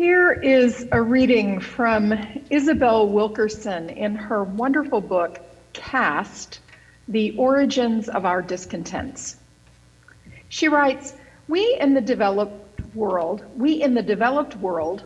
Here is a reading from Isabel Wilkerson in her wonderful book, Caste, The Origins of Our Discontents. She writes, we in the developed world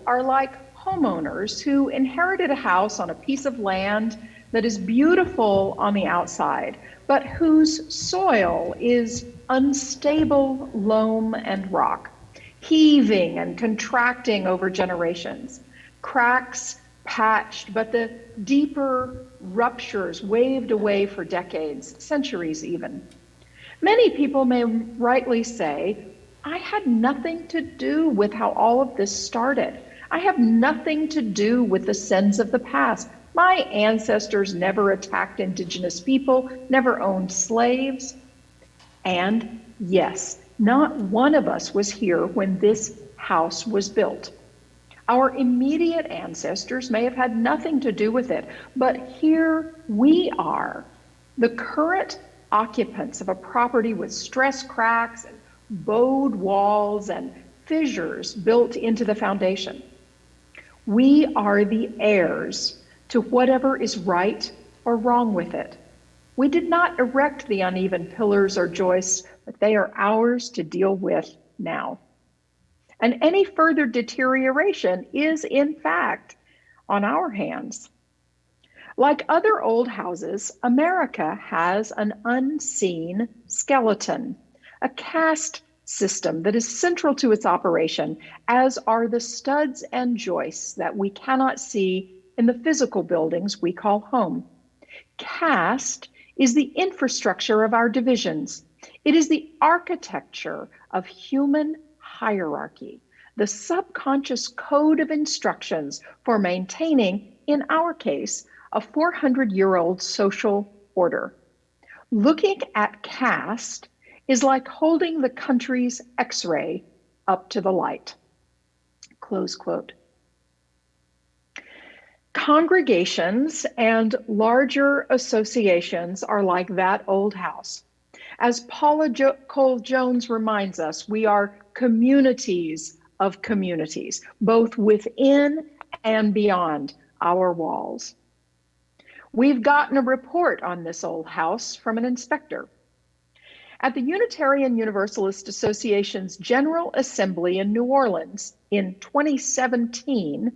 are like homeowners who inherited a house on a piece of land that is beautiful on the outside, but whose soil is unstable loam and rock, heaving and contracting over generations, cracks patched, but the deeper ruptures waved away for decades, centuries even. Many people may rightly say, I had nothing to do with how all of this started. I have nothing to do with the sins of the past. My ancestors never attacked indigenous people, never owned slaves. And yes, not one of us was here when this house was built. Our immediate ancestors may have had nothing to do with it, but here we are, the current occupants of a property with stress cracks and bowed walls and fissures built into the foundation. We are the heirs to whatever is right or wrong with it. We did not erect the uneven pillars or joists, but they are ours to deal with now. And any further deterioration is, in fact, on our hands. Like other old houses, America has an unseen skeleton, a caste system that is central to its operation, as are the studs and joists that we cannot see in the physical buildings we call home. Caste is the infrastructure of our divisions. It is the architecture of human hierarchy, the subconscious code of instructions for maintaining, in our case, a 400-year-old social order. Looking at caste is like holding the country's X-ray up to the light. Close quote. Congregations and larger associations are like that old house. As Paula Cole-Jones reminds us, we are communities of communities, both within and beyond our walls. We've gotten a report on this old house from an inspector. At the Unitarian Universalist Association's General Assembly in New Orleans in 2017,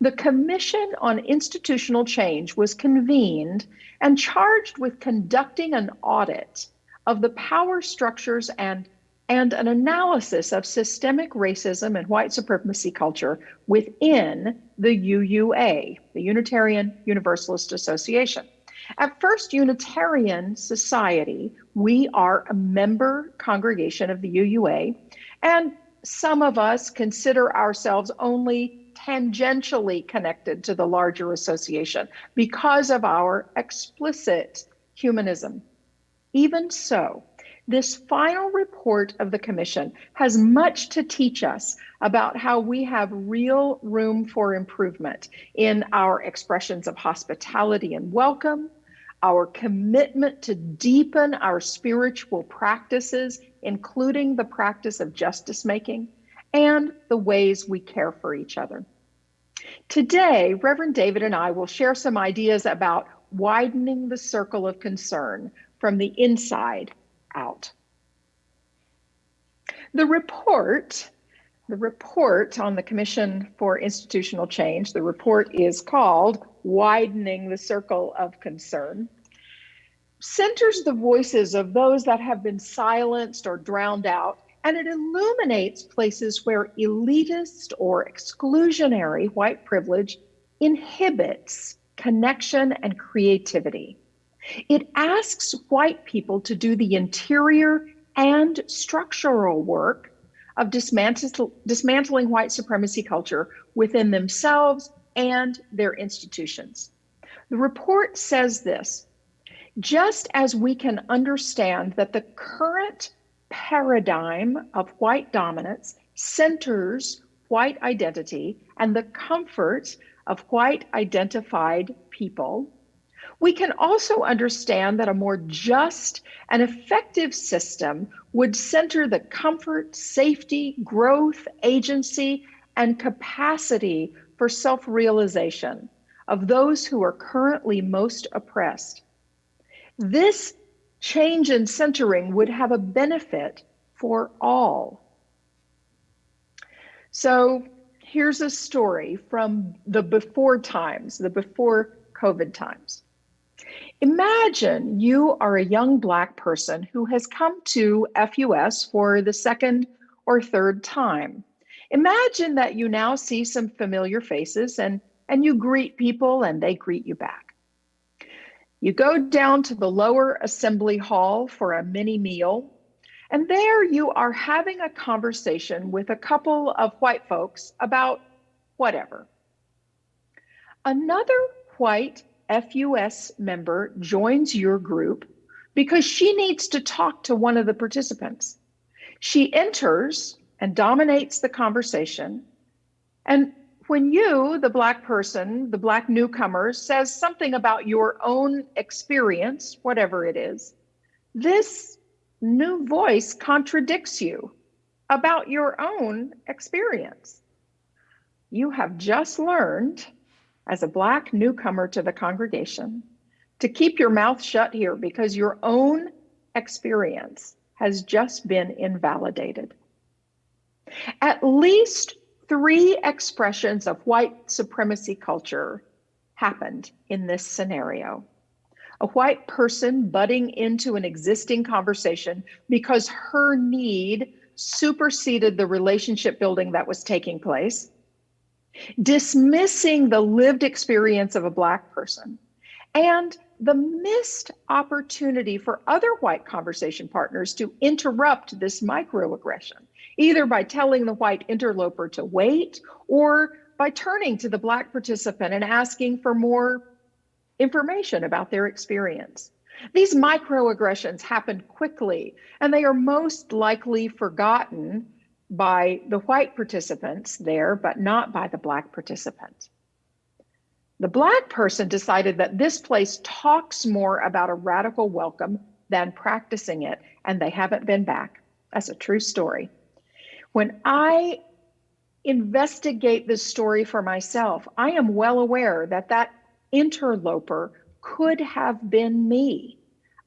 the Commission on Institutional Change was convened and charged with conducting an audit of the power structures and an analysis of systemic racism and white supremacy culture within the UUA, the Unitarian Universalist Association. At First Unitarian Society, we are a member congregation of the UUA, and some of us consider ourselves only tangentially connected to the larger association because of our explicit humanism. Even so, this final report of the Commission has much to teach us about how we have real room for improvement in our expressions of hospitality and welcome, our commitment to deepen our spiritual practices, including the practice of justice making, and the ways we care for each other. Today, Reverend David and I will share some ideas about widening the circle of concern from the inside out. The report on the Commission for Institutional Change, the report is called Widening the Circle of Concern, centers the voices of those that have been silenced or drowned out, and it illuminates places where elitist or exclusionary white privilege inhibits connection and creativity. It asks white people to do the interior and structural work of dismantling white supremacy culture within themselves and their institutions. The report says this: just as we can understand that the current paradigm of white dominance centers white identity and the comfort of white identified people, we can also understand that a more just and effective system would center the comfort, safety, growth, agency, and capacity for self-realization of those who are currently most oppressed. This change in centering would have a benefit for all. So here's a story from the before times, the before COVID times. Imagine you are a young Black person who has come to FUS for the second or third time. Imagine that you now see some familiar faces and you greet people and they greet you back. You go down to the lower assembly hall for a mini meal, and there you are having a conversation with a couple of white folks about whatever. Another white FUS member joins your group because she needs to talk to one of the participants. She enters and dominates the conversation. And when you, the Black person, the Black newcomer, says something about your own experience, whatever it is, this new voice contradicts you about your own experience. You have just learned, as a Black newcomer to the congregation, to keep your mouth shut here because your own experience has just been invalidated. At least 3 expressions of white supremacy culture happened in this scenario. A white person butting into an existing conversation because her need superseded the relationship building that was taking place, dismissing the lived experience of a Black person, and the missed opportunity for other white conversation partners to interrupt this microaggression, either by telling the white interloper to wait or by turning to the Black participant and asking for more information about their experience. These microaggressions happen quickly, and they are most likely forgotten by the white participants there, but not by the Black participant. The Black person decided that this place talks more about a radical welcome than practicing it, and they haven't been back. That's a true story. When I investigate this story for myself, I am well aware that that interloper could have been me.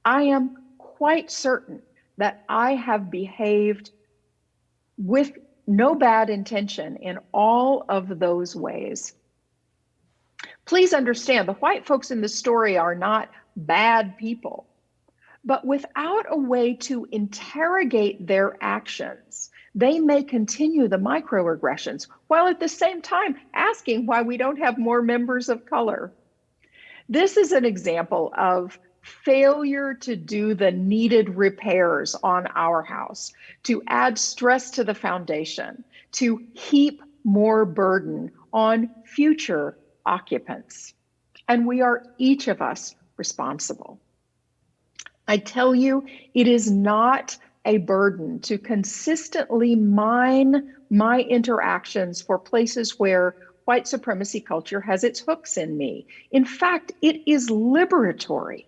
I am quite certain that I have behaved with no bad intention in all of those ways. Please understand, the white folks in this story are not bad people, but without a way to interrogate their actions, they may continue the microaggressions while at the same time asking why we don't have more members of color. This is an example of failure to do the needed repairs on our house, to add stress to the foundation, to heap more burden on future occupants. And we are each of us responsible. I tell you, it is not a burden to consistently mine my interactions for places where white supremacy culture has its hooks in me. In fact, it is liberatory.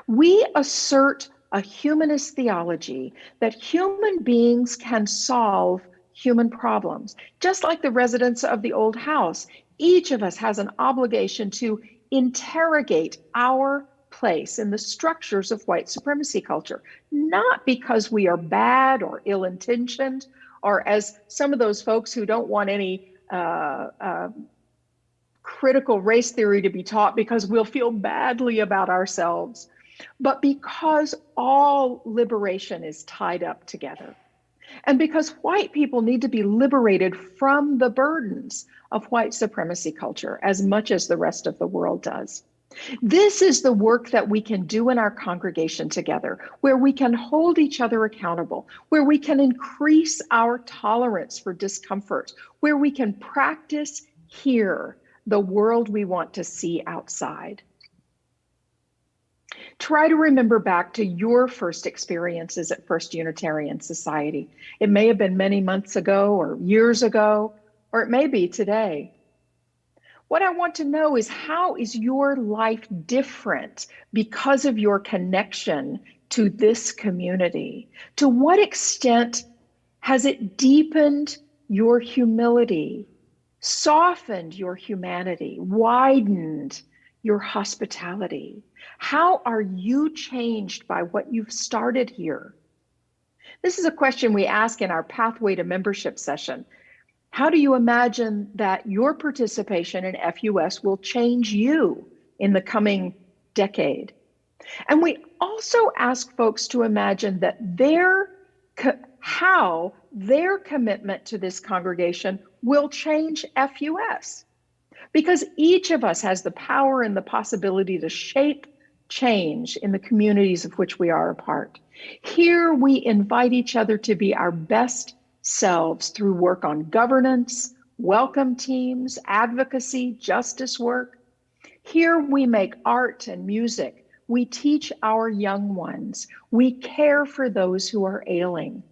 We assert a humanist theology that human beings can solve human problems. Just like the residents of the old house, each of us has an obligation to interrogate our place in the structures of white supremacy culture, not because we are bad or ill-intentioned, or as some of those folks who don't want any critical race theory to be taught because we'll feel badly about ourselves, but because all liberation is tied up together. And because white people need to be liberated from the burdens of white supremacy culture as much as the rest of the world does. This is the work that we can do in our congregation together, where we can hold each other accountable, where we can increase our tolerance for discomfort, where we can practice here the world we want to see outside. Try to remember back to your first experiences at First Unitarian Society. It may have been many months ago or years ago, or it may be today. What I want to know is, how is your life different because of your connection to this community? To what extent has it deepened your humility, softened your humanity, widened your hospitality? How are you changed by what you've started here? This is a question we ask in our Pathway to Membership session. How do you imagine that your participation in FUS will change you in the coming decade? And we also ask folks to imagine that how their commitment to this congregation will change FUS. Because each of us has the power and the possibility to shape change in the communities of which we are a part. Here we invite each other to be our best selves through work on governance, welcome teams, advocacy, justice work. Here we make art and music. We teach our young ones. We care for those who are ailing.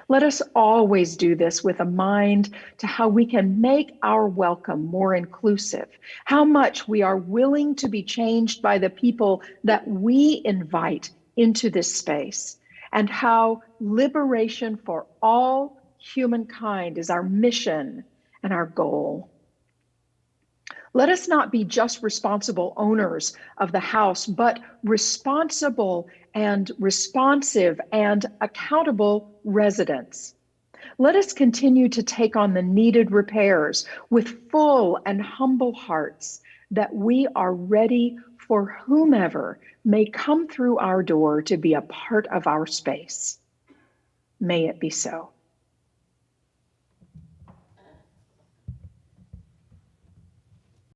Let us always do this with a mind to how we can make our welcome more inclusive, how much we are willing to be changed by the people that we invite into this space, and how liberation for all humankind is our mission and our goal. Let us not be just responsible owners of the house, but responsible and responsive and accountable residents. Let us continue to take on the needed repairs with full and humble hearts, that we are ready for whomever may come through our door to be a part of our space. May it be so.